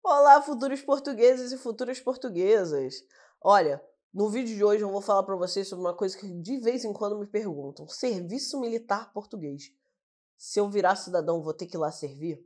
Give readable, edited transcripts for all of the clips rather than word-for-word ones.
Olá, futuros portugueses e futuras portuguesas. Olha, no vídeo de hoje eu vou falar para vocês sobre uma coisa que de vez em quando me perguntam: serviço militar português. Se eu virar cidadão, vou ter que ir lá servir?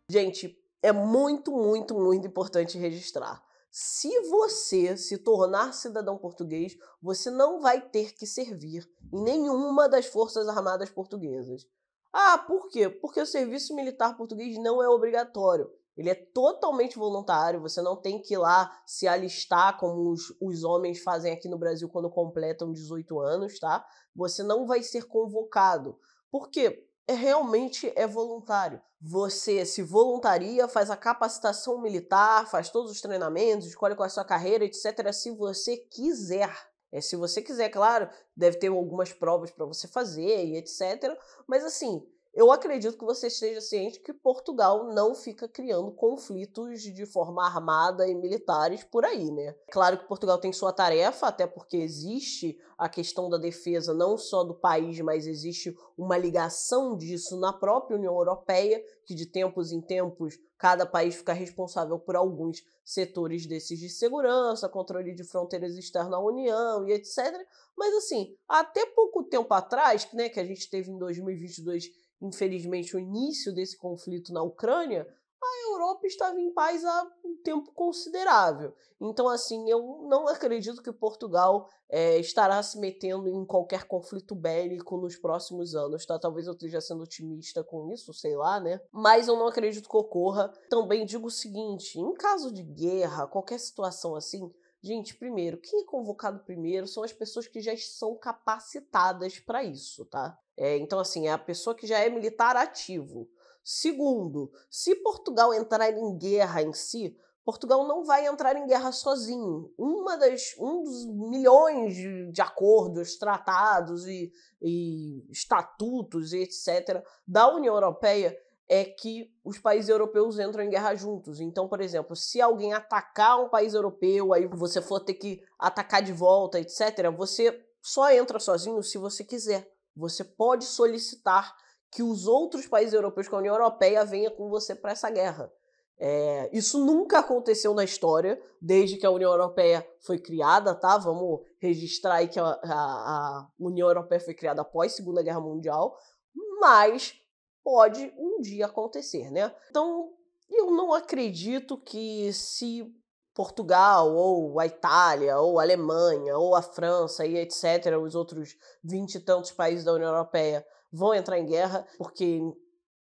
Gente, é muito importante registrar. Se você se tornar cidadão português, você não vai ter que servir em nenhuma das Forças Armadas portuguesas. Ah, por quê? Porque o serviço militar português não é obrigatório. Ele é totalmente voluntário, você não tem que ir lá se alistar como os homens fazem aqui no Brasil quando completam 18 anos, tá? Você não vai ser convocado. Por quê? Realmente é voluntário. Você se voluntaria, faz a capacitação militar, faz todos os treinamentos, escolhe qual é a sua carreira, etc., se você quiser. Se você quiser, claro, deve ter algumas provas para você fazer e etc. Mas assim, eu acredito que você esteja ciente que Portugal não fica criando conflitos de forma armada e militares por aí, né? Claro que Portugal tem sua tarefa, até porque existe a questão da defesa não só do país, mas existe uma ligação disso na própria União Europeia, que de tempos em tempos cada país fica responsável por alguns setores desses de segurança, controle de fronteiras externas à União e etc. Mas assim, até pouco tempo atrás, né, que a gente teve em 2022, infelizmente, o início desse conflito na Ucrânia, a Europa estava em paz há um tempo considerável. Então, assim, eu não acredito que Portugal estará se metendo em qualquer conflito bélico nos próximos anos, tá? Talvez eu esteja sendo otimista com isso, sei lá, né? Mas eu não acredito que ocorra. Também digo o seguinte, em caso de guerra, qualquer situação assim, gente, primeiro, quem é convocado primeiro são as pessoas que já são capacitadas para isso, tá? Então, assim, é a pessoa que já é militar ativo. Segundo, se Portugal entrar em guerra em si, Portugal não vai entrar em guerra sozinho. Um dos milhões de acordos, tratados e estatutos e etc. da União Europeia é que os países europeus entram em guerra juntos. Então, por exemplo, se alguém atacar um país europeu, aí você for ter que atacar de volta, etc., você só entra sozinho se você quiser. Você pode solicitar que os outros países europeus com a União Europeia venham com você para essa guerra. Isso nunca aconteceu na história, desde que a União Europeia foi criada, tá? Vamos registrar aí que a União Europeia foi criada após a Segunda Guerra Mundial, mas pode um dia acontecer, né? Então, eu não acredito que se Portugal, ou a Itália, ou a Alemanha, ou a França e etc., os outros 20 e tantos países da União Europeia vão entrar em guerra, porque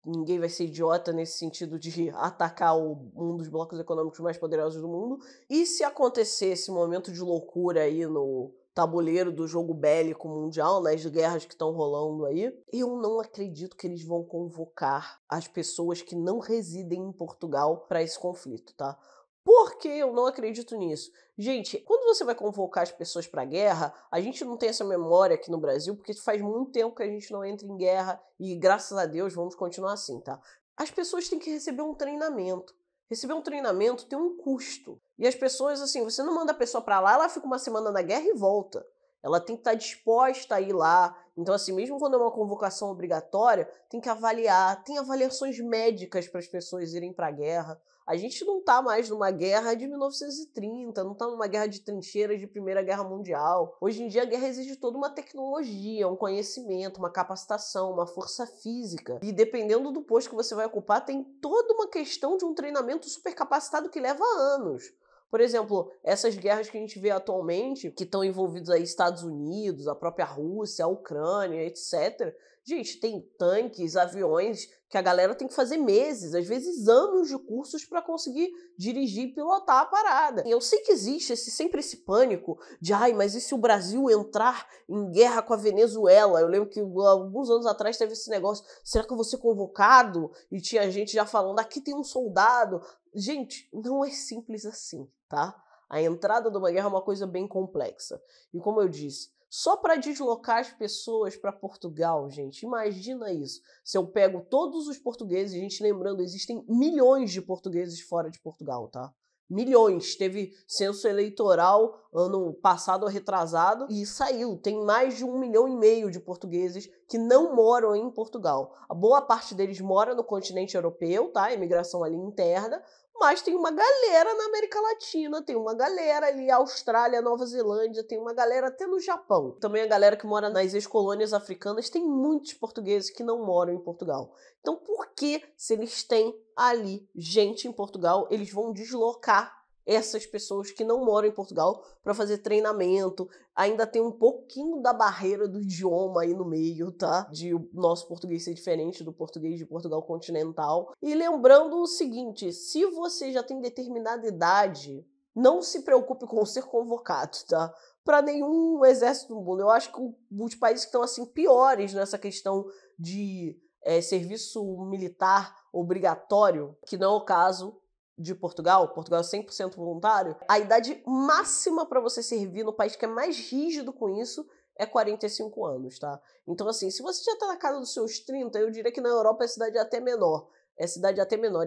ninguém vai ser idiota nesse sentido de atacar um dos blocos econômicos mais poderosos do mundo. E se acontecer esse momento de loucura aí no tabuleiro do jogo bélico mundial, nas guerras que estão rolando aí, eu não acredito que eles vão convocar as pessoas que não residem em Portugal para esse conflito, tá? Por que eu não acredito nisso? Gente, quando você vai convocar as pessoas para a guerra, a gente não tem essa memória aqui no Brasil, porque faz muito tempo que a gente não entra em guerra e, graças a Deus, vamos continuar assim, tá? As pessoas têm que receber um treinamento. Receber um treinamento tem um custo. E as pessoas, assim, você não manda a pessoa para lá, ela fica uma semana na guerra e volta. Ela tem que estar disposta a ir lá. Então, assim, mesmo quando é uma convocação obrigatória, tem que avaliar. Tem avaliações médicas para as pessoas irem para a guerra. A gente não está mais numa guerra de 1930, não está numa guerra de trincheiras de Primeira Guerra Mundial. Hoje em dia a guerra exige toda uma tecnologia, um conhecimento, uma capacitação, uma força física. E dependendo do posto que você vai ocupar, tem toda uma questão de um treinamento super capacitado que leva anos. Por exemplo, essas guerras que a gente vê atualmente, que estão envolvidos aí Estados Unidos, a própria Rússia, a Ucrânia, etc. Gente, tem tanques, aviões, que a galera tem que fazer meses, às vezes anos de cursos para conseguir dirigir e pilotar a parada. E eu sei que existe sempre esse pânico de, ai, mas e se o Brasil entrar em guerra com a Venezuela? Eu lembro que alguns anos atrás teve esse negócio, será que eu vou ser convocado? E tinha gente já falando, aqui tem um soldado. Gente, não é simples assim, tá? A entrada de uma guerra é uma coisa bem complexa. E como eu disse, só para deslocar as pessoas para Portugal, gente, imagina isso. Se eu pego todos os portugueses, gente, lembrando, existem milhões de portugueses fora de Portugal, tá? Milhões. Teve censo eleitoral ano passado ou retrasado e saiu. Tem mais de 1,5 milhão de portugueses que não moram em Portugal. A boa parte deles mora no continente europeu, tá? Imigração ali interna. Mas tem uma galera na América Latina, tem uma galera ali, Austrália, Nova Zelândia, tem uma galera até no Japão. Também a galera que mora nas ex-colônias africanas, tem muitos portugueses que não moram em Portugal. Então por que, se eles têm ali gente em Portugal, eles vão deslocar essas pessoas que não moram em Portugal para fazer treinamento? Ainda tem um pouquinho da barreira do idioma aí no meio, tá? De o nosso português ser diferente do português de Portugal continental. E lembrando o seguinte, se você já tem determinada idade, não se preocupe com ser convocado, tá? Para nenhum exército do mundo. Eu acho que os países que estão assim piores nessa questão de serviço militar obrigatório, que não é o caso de Portugal é 100% voluntário, a idade máxima para você servir no país que é mais rígido com isso é 45 anos, tá? Então, assim, se você já tá na casa dos seus 30, eu diria que na Europa a cidade é até menor.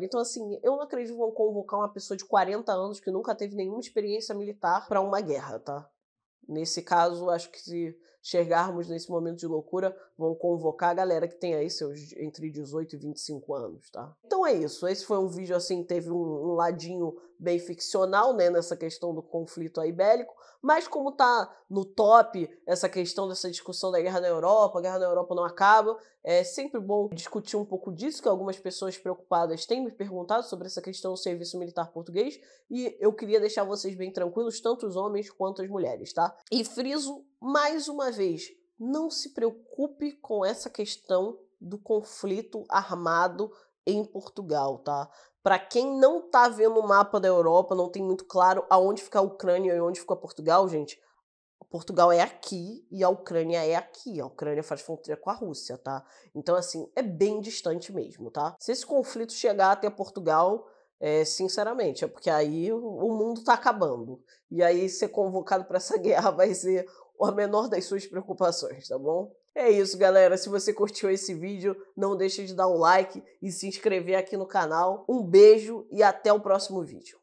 Então, assim, eu não acredito que vão convocar uma pessoa de 40 anos que nunca teve nenhuma experiência militar para uma guerra, tá? Nesse caso, acho que se chegarmos nesse momento de loucura, vão convocar a galera que tem aí seus entre 18 e 25 anos, tá? Então é isso. Esse foi um vídeo, assim, teve um ladinho bem ficcional, né, nessa questão do conflito aí bélico, mas como tá no top essa questão dessa discussão da guerra na Europa, a guerra na Europa não acaba, é sempre bom discutir um pouco disso, que algumas pessoas preocupadas têm me perguntado sobre essa questão do serviço militar português, e eu queria deixar vocês bem tranquilos, tanto os homens quanto as mulheres, tá? E friso mais uma vez, não se preocupe com essa questão do conflito armado em Portugal, tá? Para quem não tá vendo o mapa da Europa, não tem muito claro aonde fica a Ucrânia e onde fica Portugal, gente, Portugal é aqui e a Ucrânia é aqui. A Ucrânia faz fronteira com a Rússia, tá? Então, assim, é bem distante mesmo, tá? Se esse conflito chegar até Portugal, sinceramente, é porque aí o mundo tá acabando. E aí ser convocado para essa guerra vai ser a menor das suas preocupações, tá bom? É isso, galera. Se você curtiu esse vídeo, não deixe de dar um like e se inscrever aqui no canal. Um beijo e até o próximo vídeo.